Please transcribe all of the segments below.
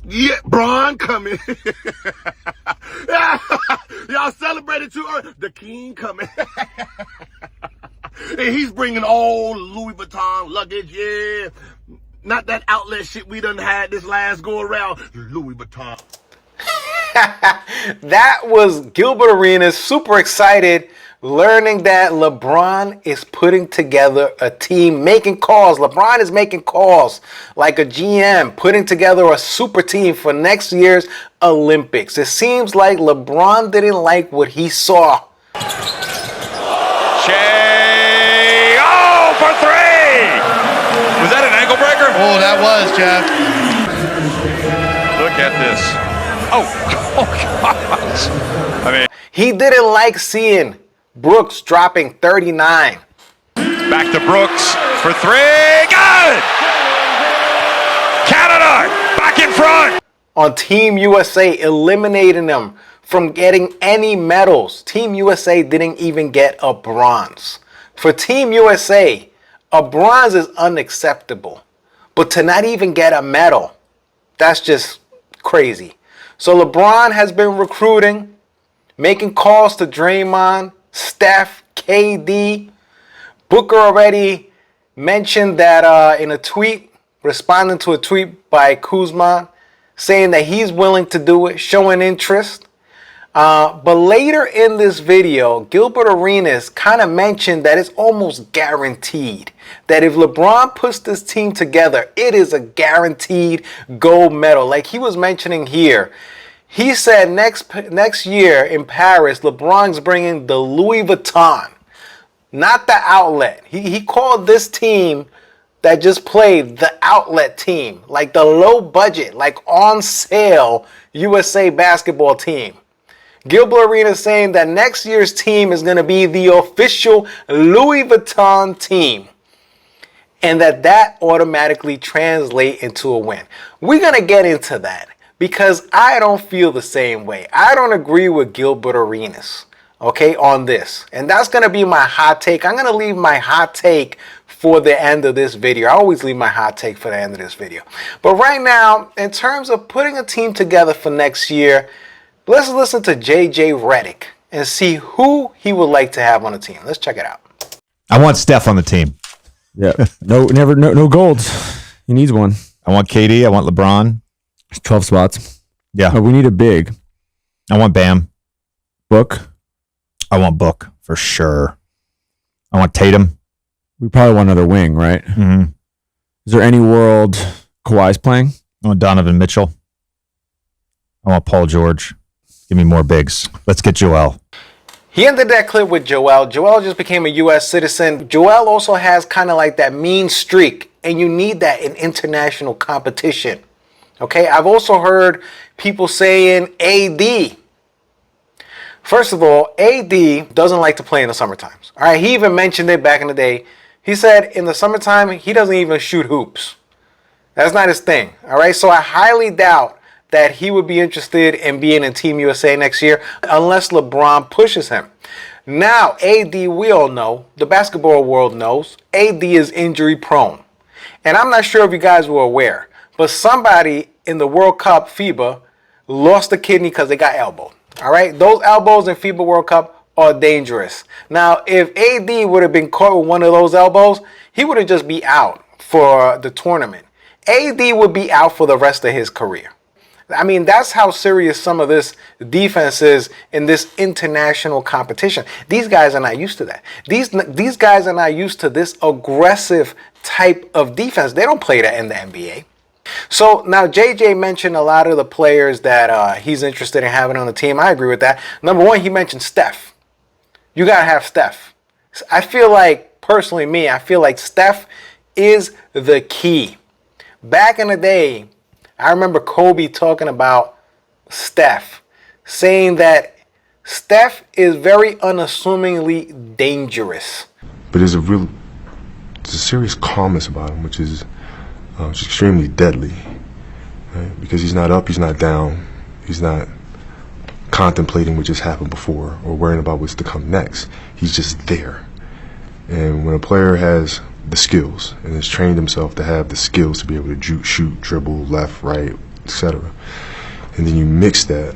Yeah, Bron coming. Y'all celebrated too early. The king coming. And he's bringing all Louis Vuitton luggage, yeah. Not that outlet shit we done had this last go around. Louis Vuitton. That was Gilbert Arenas, super excited, learning that LeBron is putting together a team, making calls. LeBron is making calls like a GM, putting together a super team for next year's Olympics. It seems like LeBron didn't like what he saw. Shea, oh, for three! Was that an ankle breaker? Oh, that was, Jeff. Look at this. Oh, gosh. I mean, He didn't like seeing Brooks dropping 39. back to Brooks for three. Good! Canada back in front. On Team USA, eliminating them from getting any medals. Team USA didn't even get a bronze. For Team USA, a bronze is unacceptable. But to not even get a medal, that's just crazy. So LeBron has been recruiting, making calls to Draymond, Steph, KD. Booker already mentioned that in a tweet, responding to a tweet by Kuzma, saying that he's willing to do it, showing interest. But later in this video, Gilbert Arenas kind of mentioned that it's almost guaranteed that if LeBron puts this team together, it is a guaranteed gold medal. Like he was mentioning here, he said next year in Paris, LeBron's bringing the Louis Vuitton, not the outlet. He called this team that just played the outlet team, like the low budget, like on sale USA basketball team. Gilbert Arenas saying that next year's team is going to be the official Louis Vuitton team, and that automatically translates into a win. We're going to get into that because I don't feel the same way. I don't agree with Gilbert Arenas, okay, on this. And that's going to be my hot take. I'm going to leave my hot take for the end of this video. I always leave my hot take for the end of this video. But right now, in terms of putting a team together for next year, let's listen to JJ Redick and see who he would like to have on the team. Let's check it out. I want Steph on the team. Yeah. No golds. He needs one. I want KD. I want LeBron. 12 spots. Yeah. We need a big. I want Bam. Book. I want Book for sure. I want Tatum. We probably want another wing, right? Mm-hmm. Is there any world Kawhi's playing? I want Donovan Mitchell. I want Paul George. Give me more bigs. Let's get Joel. He ended that clip with Joel. Joel just became a U.S. citizen. Joel also has kind of like that mean streak, and you need that in international competition. Okay, I've also heard people saying AD. First of all, AD doesn't like to play in the summertime. All right, he even mentioned it back in the day. He said in the summertime, he doesn't even shoot hoops. That's not his thing. All right, so I highly doubt that he would be interested in being in Team USA next year unless LeBron pushes him. Now, AD, we all know, the basketball world knows, AD is injury prone. And I'm not sure if you guys were aware, but somebody in the World Cup, FIBA, lost a kidney because they got elbowed. All right, those elbows in FIBA World Cup are dangerous. Now, if AD would have been caught with one of those elbows, he wouldn't just be out for the tournament. AD would be out for the rest of his career. I mean, that's how serious some of this defense is in this international competition. These guys are not used to that. These guys are not used to this aggressive type of defense. They don't play that in the NBA. So now JJ mentioned a lot of the players that he's interested in having on the team. I agree with that. Number one, he mentioned Steph. You got to have Steph. I feel like, personally me, I feel like Steph is the key. Back in the day, I remember Kobe talking about Steph, saying that Steph is very unassumingly dangerous. But there's a serious calmness about him, which is extremely deadly, right? Because he's not up, he's not down, he's not contemplating what just happened before or worrying about what's to come next. He's just there. And when a player has the skills and has trained himself to have the skills to be able to shoot, dribble, left, right, etc. And then you mix that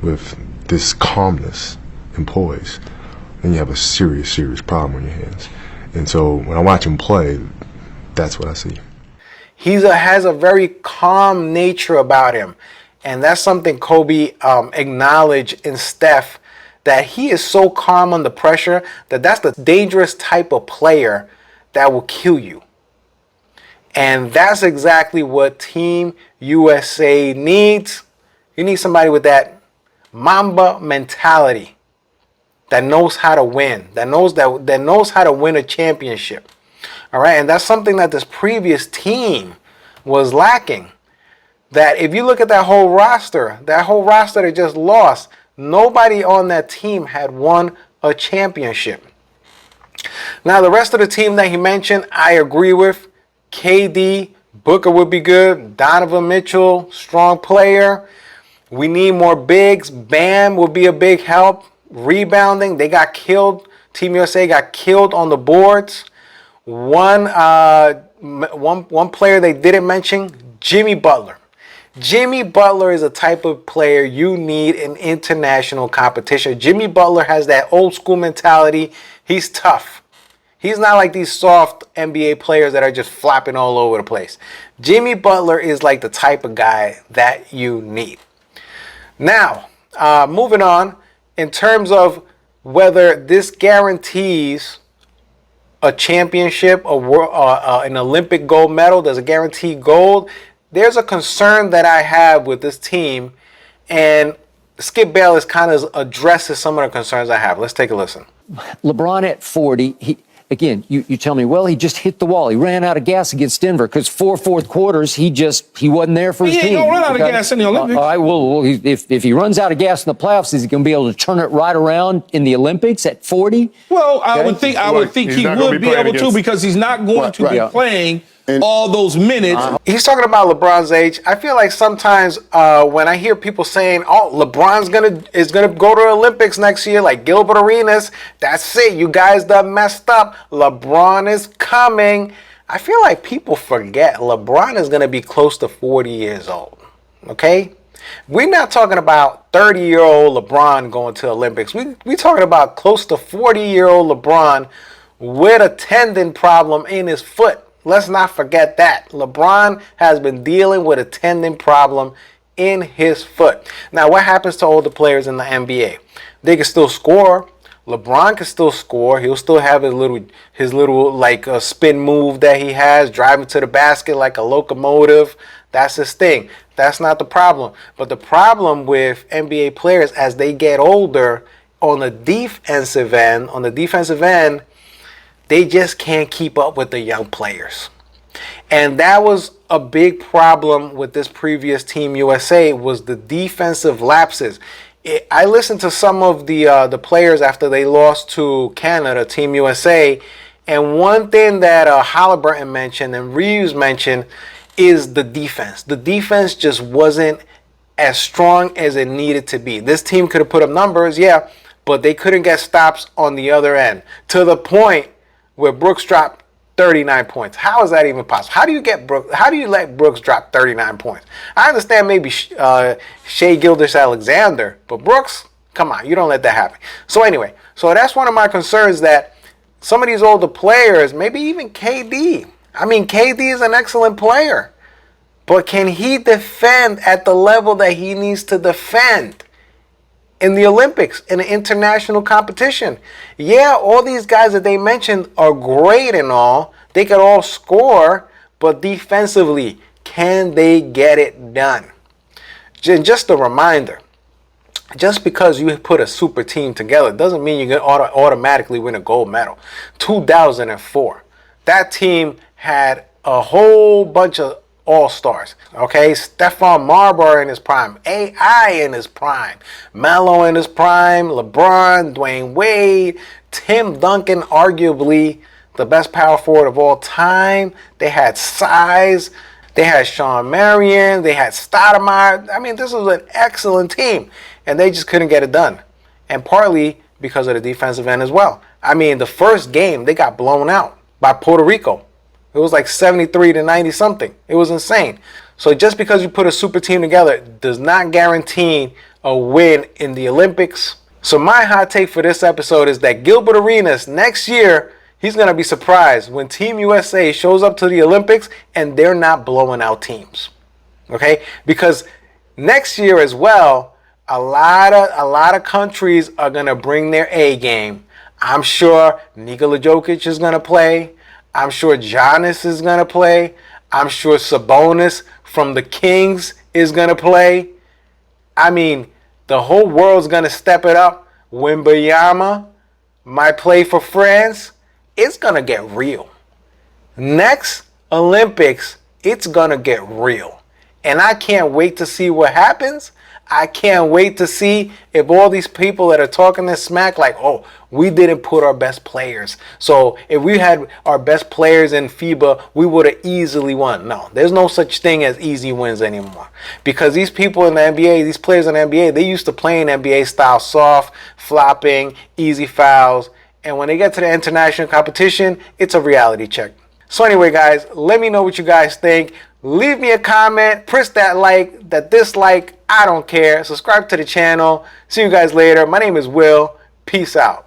with this calmness and poise, and you have a serious, serious problem on your hands. And so when I watch him play, that's what I see. Has a very calm nature about him. And that's something Kobe acknowledged in Steph, that he is so calm under pressure that that's the dangerous type of player that will kill you. And that's exactly what Team USA needs. You need somebody with that Mamba mentality that knows how to win, that knows how to win a championship. All right, and that's something that this previous team was lacking. That if you look at that whole roster that just lost, nobody on that team had won a championship. Now, the rest of the team that he mentioned, I agree with. KD, Booker would be good. Donovan Mitchell, strong player. We need more bigs. Bam would be a big help. Rebounding, they got killed. Team USA got killed on the boards. One player they didn't mention, Jimmy Butler. Jimmy Butler is a type of player you need in international competition. Jimmy Butler has that old school mentality. He's tough. He's not like these soft NBA players that are just flopping all over the place. Jimmy Butler is like the type of guy that you need. Now, moving on, in terms of whether this guarantees a championship, an Olympic gold medal, does it guarantee gold? There's a concern that I have with this team, and Skip Bayless kind of addresses some of the concerns I have. Let's take a listen. LeBron at 40, again, you tell me, well, he just hit the wall. He ran out of gas against Denver because 4 fourth quarters, he wasn't there for his team. He ain't going to run out of gas in the Olympics. All right, well, if he runs out of gas in the playoffs, is he going to be able to turn it right around in the Olympics at 40? Well, I would think he would be able to, because he's not going to be playing all those minutes. He's talking about LeBron's age. I feel like sometimes when I hear people saying, "Oh, LeBron's is gonna go to the Olympics next year," like Gilbert Arenas, that's it. You guys done messed up. LeBron is coming. I feel like people forget LeBron is gonna be close to 40 years old. Okay, we're not talking about 30-year-old LeBron going to the Olympics. We talking about close to 40-year-old LeBron with a tendon problem in his foot. Let's not forget that. LeBron has been dealing with a tendon problem in his foot. Now, what happens to older players in the NBA? They can still score. LeBron can still score. He'll still have his little like spin move that he has, driving to the basket like a locomotive. That's his thing. That's not the problem. But the problem with NBA players as they get older on the defensive end, they just can't keep up with the young players. And that was a big problem with this previous Team USA, was the defensive lapses. I listened to some of the players after they lost to Canada, Team USA, and one thing that Halliburton mentioned and Reeves mentioned is the defense. The defense just wasn't as strong as it needed to be. This team could have put up numbers, yeah, but they couldn't get stops on the other end, to the point where Brooks dropped 39 points. How is that even possible? How do you let Brooks drop 39 points? I understand maybe Shai Gilgeous-Alexander, but Brooks, come on, you don't let that happen. So anyway, that's one of my concerns, that some of these older players, maybe even KD. I mean, KD is an excellent player, but can he defend at the level that he needs to defend in the Olympics, in an international competition? Yeah, all these guys that they mentioned are great and all. They could all score, but defensively, can they get it done? Just a reminder, just because you put a super team together doesn't mean you're going to automatically win a gold medal. 2004, that team had a whole bunch of all-stars, okay? Stephon Marbury in his prime, AI in his prime, Melo in his prime, LeBron, Dwayne Wade, Tim Duncan, arguably the best power forward of all time. They had size. They had Sean Marion. They had Stoudemire. I mean, this was an excellent team, and they just couldn't get it done. And partly because of the defensive end as well. I mean, the first game, they got blown out by Puerto Rico. It was like 73 to 90 something. It was insane. So just because you put a super team together does not guarantee a win in the Olympics. So my hot take for this episode is that Gilbert Arenas next year, he's going to be surprised when Team USA shows up to the Olympics and they're not blowing out teams. Okay? Because next year as well, a lot of countries are going to bring their A game. I'm sure Nikola Jokic is going to play. I'm sure Giannis is going to play. I'm sure Sabonis from the Kings is going to play. I mean, the whole world's going to step it up. Wembanyama might play for France. It's going to get real. Next Olympics, it's going to get real. And I can't wait to see what happens. I can't wait to see if all these people that are talking this smack like, oh, we didn't put our best players. So if we had our best players in FIBA, we would have easily won. No, there's no such thing as easy wins anymore. Because these people in the NBA, these players in the NBA, they used to playing NBA style soft, flopping, easy fouls. And when they get to the international competition, it's a reality check. So anyway, guys, let me know what you guys think. Leave me a comment, press that like, that dislike, I don't care. Subscribe to the channel. See you guys later. My name is Will. Peace out.